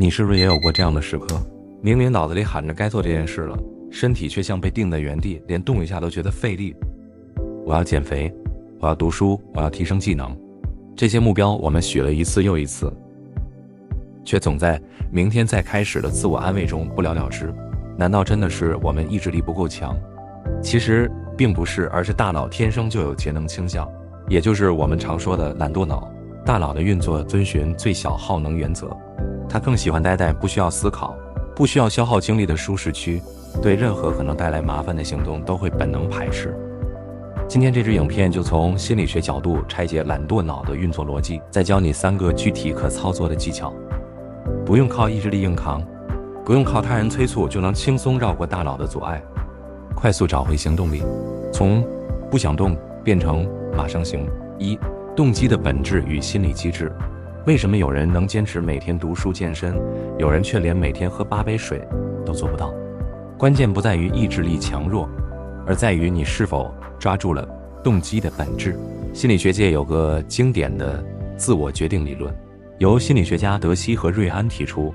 你是不是也有过这样的时刻？明明脑子里喊着该做这件事了，身体却像被定在原地，连动一下都觉得费力。我要减肥，我要读书，我要提升技能，这些目标我们许了一次又一次，却总在明天再开始的自我安慰中不了了之。难道真的是我们意志力不够强？其实并不是，而是大脑天生就有节能倾向，也就是我们常说的懒惰脑。大脑的运作遵循最小耗能原则，它更喜欢待在不需要思考、不需要消耗精力的舒适区，对任何可能带来麻烦的行动都会本能排斥。今天这支影片就从心理学角度拆解懒惰脑的运作逻辑，再教你3个具体可操作的技巧。不用靠意志力硬扛，不用靠他人催促就能轻松绕过大脑的阻碍，快速找回行动力，从不想动变成马上行。1、动机的本质与心理机制。为什么有人能坚持每天读书健身，有人却连每天喝8杯水都做不到？关键不在于意志力强弱，而在于你是否抓住了动机的本质。心理学界有个经典的自我决定理论，由心理学家德西和瑞安提出，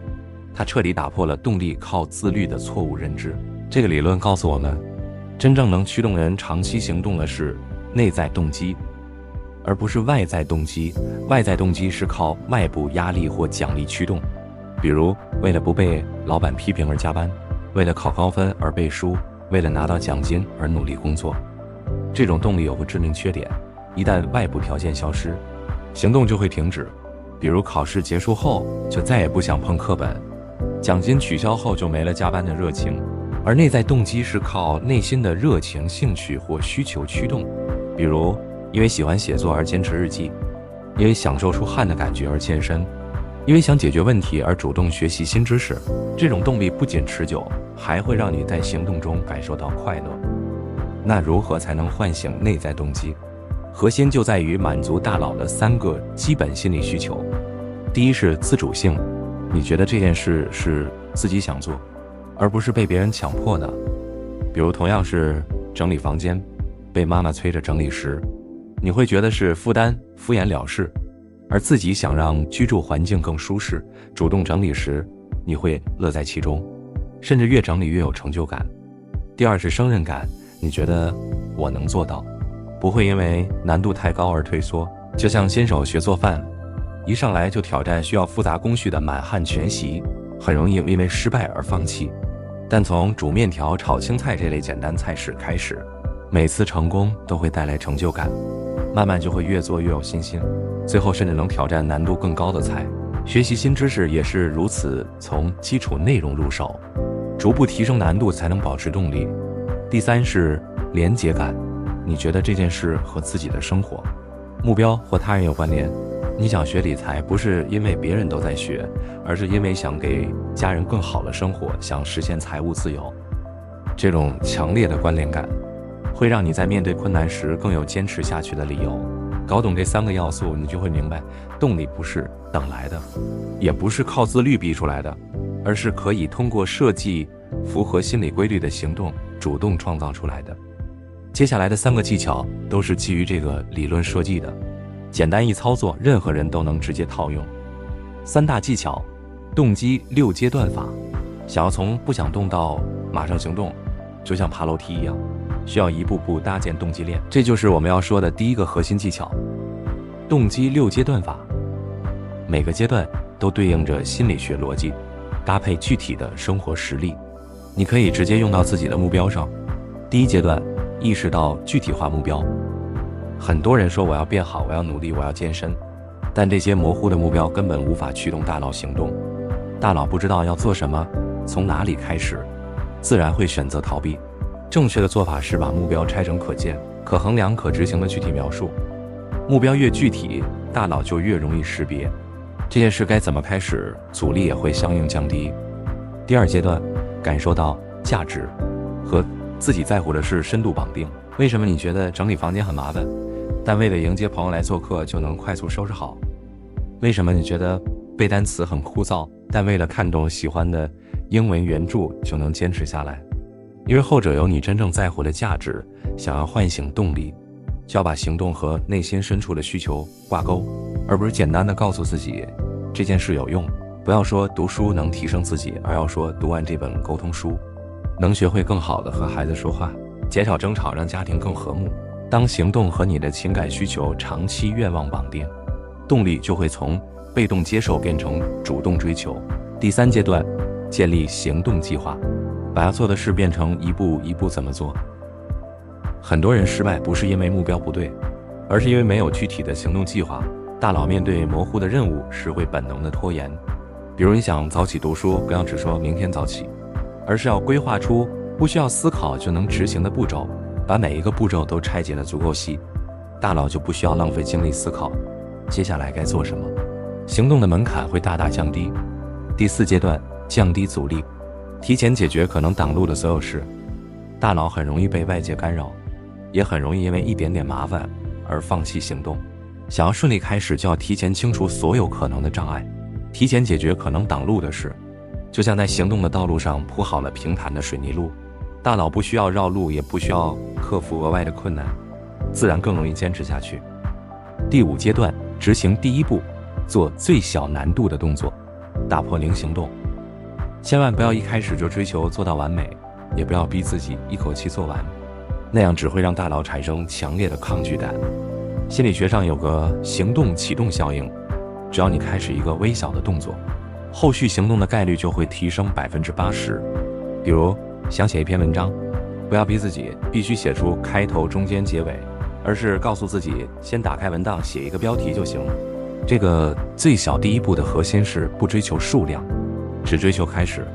它彻底打破了动力靠自律的错误认知。这个理论告诉我们，真正能驱动人长期行动的是内在动机，而不是外在动机。外在动机是靠外部压力或奖励驱动，比如为了不被老板批评而加班，为了考高分而背书，为了拿到奖金而努力工作。这种动力有个致命缺点，一旦外部条件消失，行动就会停止。比如考试结束后就再也不想碰课本，奖金取消后就没了加班的热情。而内在动机是靠内心的热情、兴趣或需求驱动，比如因为喜欢写作而坚持日记，因为享受出汗的感觉而健身，因为想解决问题而主动学习新知识。这种动力不仅持久，还会让你在行动中感受到快乐。那如何才能唤醒内在动机？核心就在于满足大脑的3个基本心理需求。第一是自主性，你觉得这件事是自己想做，而不是被别人强迫的。比如同样是整理房间，被妈妈催着整理时，你会觉得是负担，敷衍了事；而自己想让居住环境更舒适，主动整理时，你会乐在其中，甚至越整理越有成就感。第二是胜任感，你觉得我能做到，不会因为难度太高而退缩。就像新手学做饭，一上来就挑战需要复杂工序的满汉全席，很容易因为失败而放弃。但从煮面条、炒青菜这类简单菜式开始，每次成功都会带来成就感，慢慢就会越做越有信心，最后甚至能挑战难度更高的菜。学习新知识也是如此，从基础内容入手，逐步提升难度才能保持动力。第3是连结感，你觉得这件事和自己的生活、目标或他人有关联。你想学理财，不是因为别人都在学，而是因为想给家人更好的生活，想实现财务自由。这种强烈的关联感会让你在面对困难时更有坚持下去的理由。搞懂这3个要素，你就会明白，动力不是等来的，也不是靠自律逼出来的，而是可以通过设计符合心理规律的行动主动创造出来的。接下来的3个技巧都是基于这个理论设计的，简单易操作，任何人都能直接套用。3大技巧，动机6阶段法。想要从不想动到马上行动，就像爬楼梯一样，需要一步步搭建动机链。这就是我们要说的第1个核心技巧，动机6阶段法。每个阶段都对应着心理学逻辑，搭配具体的生活实例，你可以直接用到自己的目标上。第1阶段，意识到具体化目标。很多人说我要变好，我要努力，我要健身，但这些模糊的目标根本无法驱动大脑行动。大脑不知道要做什么，从哪里开始，自然会选择逃避。正确的做法是把目标拆成可见、可衡量、可执行的具体描述。目标越具体，大脑就越容易识别这件事该怎么开始，阻力也会相应降低。第2阶段，感受到价值，和自己在乎的事深度绑定。为什么你觉得整理房间很麻烦，但为了迎接朋友来做客就能快速收拾好？为什么你觉得背单词很枯燥，但为了看懂喜欢的英文原著就能坚持下来？因为后者有你真正在乎的价值。想要唤醒动力，就要把行动和内心深处的需求挂钩，而不是简单的告诉自己这件事有用，不要说读书能提升自己，而要说读完这本沟通书，能学会更好的和孩子说话，减少争吵，让家庭更和睦。当行动和你的情感需求长期愿望绑定，动力就会从被动接受变成主动追求。第3阶段，建立行动计划，把要做的事变成一步一步怎么做。很多人失败不是因为目标不对，而是因为没有具体的行动计划。大脑面对模糊的任务是会本能的拖延。比如你想早起读书，不要只说明天早起，而是要规划出不需要思考就能执行的步骤，把每一个步骤都拆解得足够细，大脑就不需要浪费精力思考接下来该做什么，行动的门槛会大大降低。第4阶段，降低阻力，提前解决可能挡路的所有事。大脑很容易被外界干扰，也很容易因为一点点麻烦而放弃行动。想要顺利开始，就要提前清除所有可能的障碍，提前解决可能挡路的事，就像在行动的道路上铺好了平坦的水泥路，大脑不需要绕路，也不需要克服额外的困难，自然更容易坚持下去。第5阶段，执行第1步，做最小难度的动作，打破零行动。千万不要一开始就追求做到完美，也不要逼自己一口气做完，那样只会让大脑产生强烈的抗拒感。心理学上有个行动启动效应，只要你开始一个微小的动作，后续行动的概率就会提升80%。比如想写一篇文章，不要逼自己必须写出开头中间结尾，而是告诉自己先打开文档写一个标题就行。这个最小第1步的核心是不追求数量，只追求开始，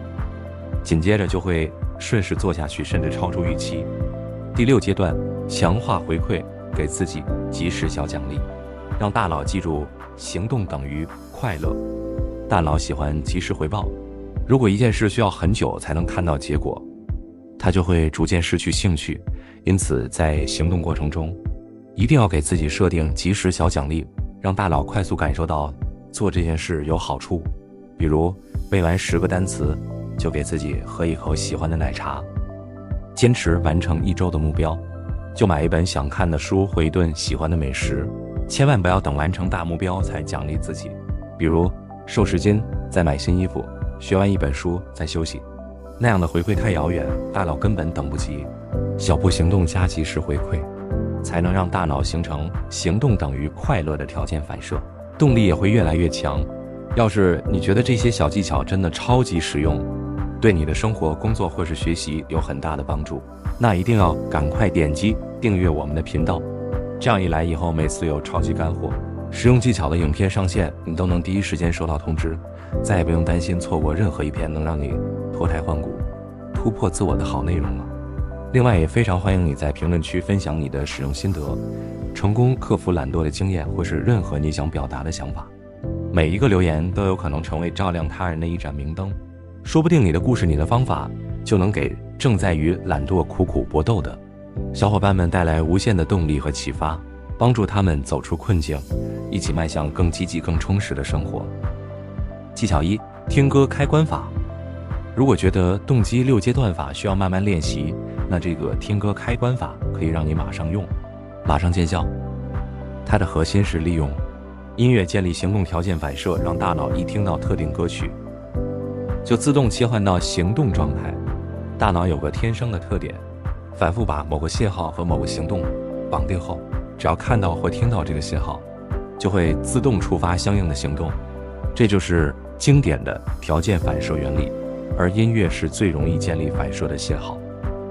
紧接着就会顺势做下去，甚至超出预期。第6阶段，强化回馈，给自己及时小奖励，让大脑记住行动等于快乐。大脑喜欢及时回报，如果一件事需要很久才能看到结果，它就会逐渐失去兴趣。因此在行动过程中，一定要给自己设定及时小奖励，让大脑快速感受到做这件事有好处。比如背完10个单词，就给自己喝一口喜欢的奶茶。坚持完成1周的目标，就买一本想看的书或一顿喜欢的美食。千万不要等完成大目标才奖励自己，比如瘦10斤再买新衣服，学完1本书再休息，那样的回馈太遥远，大脑根本等不及。小步行动加及时回馈，才能让大脑形成行动等于快乐的条件反射，动力也会越来越强。要是你觉得这些小技巧真的超级实用，对你的生活、工作或是学习有很大的帮助，那一定要赶快点击订阅我们的频道。这样一来，以后每次有超级干货、实用技巧的影片上线，你都能第一时间收到通知，再也不用担心错过任何一篇能让你脱胎换骨、突破自我的好内容了。另外，也非常欢迎你在评论区分享你的使用心得、成功克服懒惰的经验，或是任何你想表达的想法。每一个留言都有可能成为照亮他人的一盏明灯，说不定你的故事、你的方法就能给正在与懒惰苦苦搏斗的小伙伴们带来无限的动力和启发，帮助他们走出困境，一起迈向更积极、更充实的生活。技巧1：听歌开关法。如果觉得动机6阶段法需要慢慢练习，那这个听歌开关法可以让你马上用，马上见效。它的核心是利用音乐建立行动条件反射，让大脑一听到特定歌曲，就自动切换到行动状态。大脑有个天生的特点，反复把某个信号和某个行动绑定后，只要看到或听到这个信号，就会自动触发相应的行动。这就是经典的条件反射原理，而音乐是最容易建立反射的信号，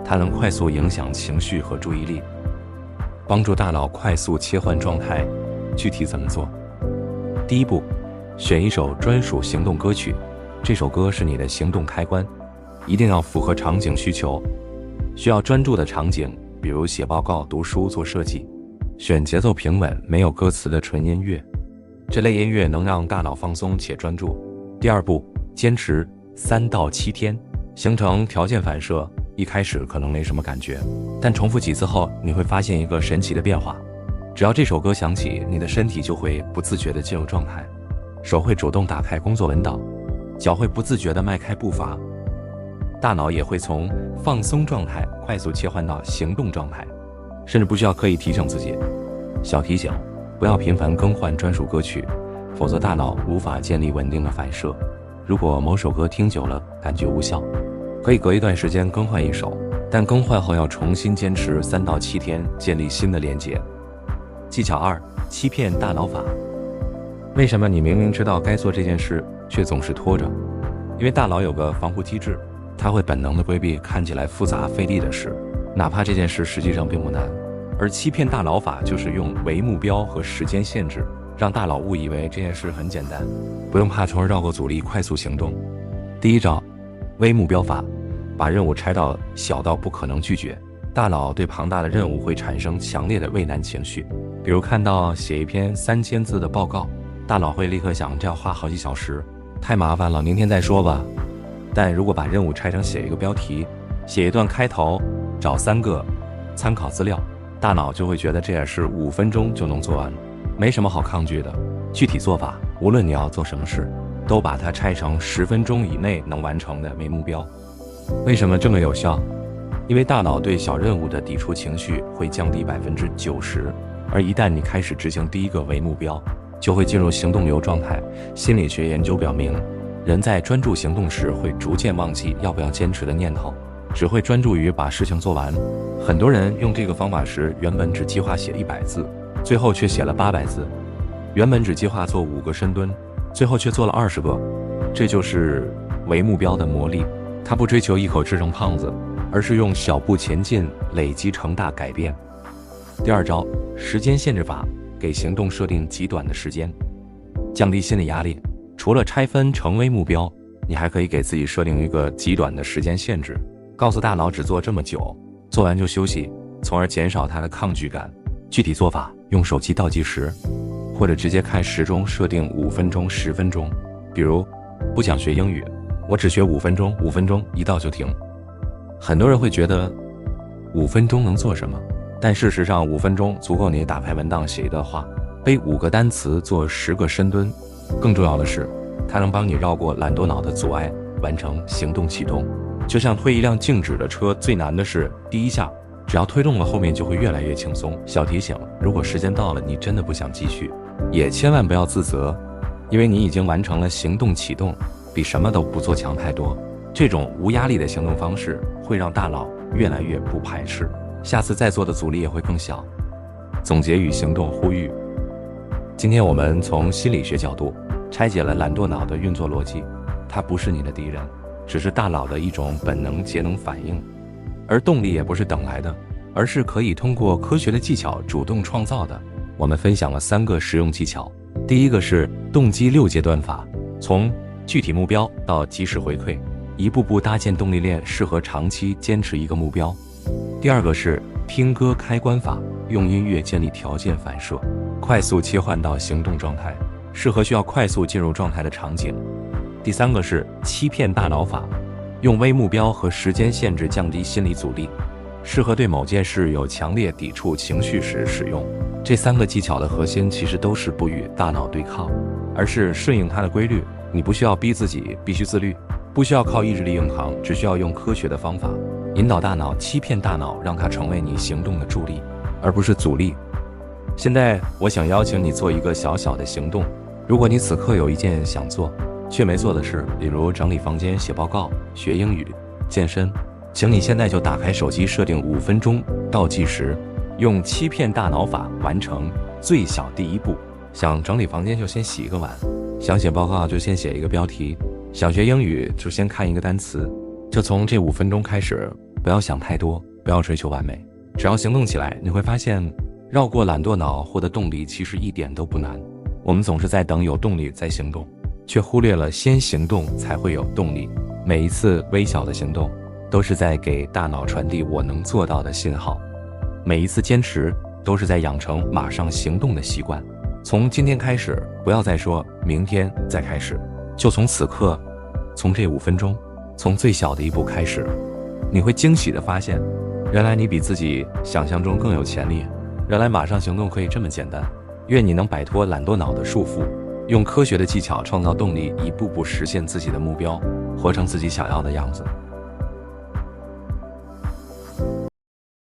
它能快速影响情绪和注意力，帮助大脑快速切换状态。具体怎么做？第1步，选一首专属行动歌曲，这首歌是你的行动开关，一定要符合场景需求，需要专注的场景，比如写报告、读书、做设计。选节奏平稳、没有歌词的纯音乐，这类音乐能让大脑放松且专注。第2步，坚持3到7天，形成条件反射。一开始可能没什么感觉，但重复几次后，你会发现一个神奇的变化。只要这首歌响起，你的身体就会不自觉地进入状态，手会主动打开工作文档，脚会不自觉地迈开步伐，大脑也会从放松状态快速切换到行动状态，甚至不需要刻意提醒自己。小提醒，不要频繁更换专属歌曲，否则大脑无法建立稳定的反射。如果某首歌听久了感觉无效，可以隔一段时间更换一首，但更换后要重新坚持3到7天，建立新的连结。技巧2：欺骗大脑法。为什么你明明知道该做这件事，却总是拖着？因为大脑有个防护机制，它会本能地规避看起来复杂费力的事，哪怕这件事实际上并不难。而欺骗大脑法就是用唯目标和时间限制，让大脑误以为这件事很简单，不用怕，从而绕过阻力，快速行动。第一招，微目标法，把任务拆到小到不可能拒绝。大脑对庞大的任务会产生强烈的畏难情绪，比如看到写一篇3000字的报告，大脑会立刻想，这要花好几小时，太麻烦了，明天再说吧。但如果把任务拆成写一个标题，写一段开头，找3个参考资料，大脑就会觉得这也是5分钟就能做完，没什么好抗拒的。具体做法，无论你要做什么事，都把它拆成10分钟以内能完成的为目标。为什么这么有效？因为大脑对小任务的抵触情绪会降低90%，而一旦你开始执行第一个为目标，就会进入行动流状态。心理学研究表明，人在专注行动时会逐渐忘记要不要坚持的念头，只会专注于把事情做完。很多人用这个方法时，原本只计划写100字，最后却写了800字；原本只计划做5个深蹲，最后却做了20个。这就是为目标的魔力，它不追求一口吃成胖子，而是用小步前进累积成大改变。第二招，时间限制法，给行动设定极短的时间，降低心理压力。除了拆分成为目标，你还可以给自己设定一个极短的时间限制，告诉大脑只做这么久，做完就休息，从而减少它的抗拒感。具体做法，用手机倒计时，或者直接开时钟设定5分钟、10分钟。比如，不想学英语，我只学5分钟，5分钟一到就停。很多人会觉得5分钟能做什么？但事实上5分钟足够你打开文档写一段话，背5个单词，做10个深蹲。更重要的是，它能帮你绕过懒惰脑的阻碍，完成行动启动。就像推一辆静止的车，最难的是第一下，只要推动了，后面就会越来越轻松。小提醒，如果时间到了，你真的不想继续，也千万不要自责，因为你已经完成了行动启动，比什么都不做强太多。这种无压力的行动方式会让大脑越来越不排斥，下次再做的阻力也会更小。总结与行动呼吁。今天我们从心理学角度拆解了懒惰脑的运作逻辑，它不是你的敌人，只是大脑的一种本能节能反应。而动力也不是等来的，而是可以通过科学的技巧主动创造的。我们分享了3个实用技巧。第一个是动机6阶段法，从具体目标到及时回馈，一步步搭建动力链，适合长期坚持一个目标。第二个是听歌开关法，用音乐建立条件反射，快速切换到行动状态，适合需要快速进入状态的场景。第三个是欺骗大脑法，用微目标和时间限制降低心理阻力，适合对某件事有强烈抵触情绪时使用。这3个技巧的核心其实都是不与大脑对抗，而是顺应它的规律。你不需要逼自己必须自律，不需要靠意志力硬扛，只需要用科学的方法引导大脑，欺骗大脑，让它成为你行动的助力，而不是阻力。现在我想邀请你做一个小小的行动。如果你此刻有一件想做却没做的事，比如整理房间、写报告、学英语、健身，请你现在就打开手机，设定5分钟倒计时，用欺骗大脑法完成最小第一步。想整理房间就先洗一个碗，想写报告就先写一个标题，想学英语就先看一个单词。就从这5分钟开始，不要想太多，不要追求完美，只要行动起来，你会发现绕过懒惰脑获得动力其实一点都不难。我们总是在等有动力再行动，却忽略了先行动才会有动力。每一次微小的行动都是在给大脑传递我能做到的信号，每一次坚持都是在养成马上行动的习惯。从今天开始，不要再说明天再开始，就从此刻，从这5分钟，从最小的一步开始。你会惊喜地发现，原来你比自己想象中更有潜力，原来马上行动可以这么简单。愿你能摆脱懒惰脑的束缚，用科学的技巧创造动力，一步步实现自己的目标，活成自己想要的样子。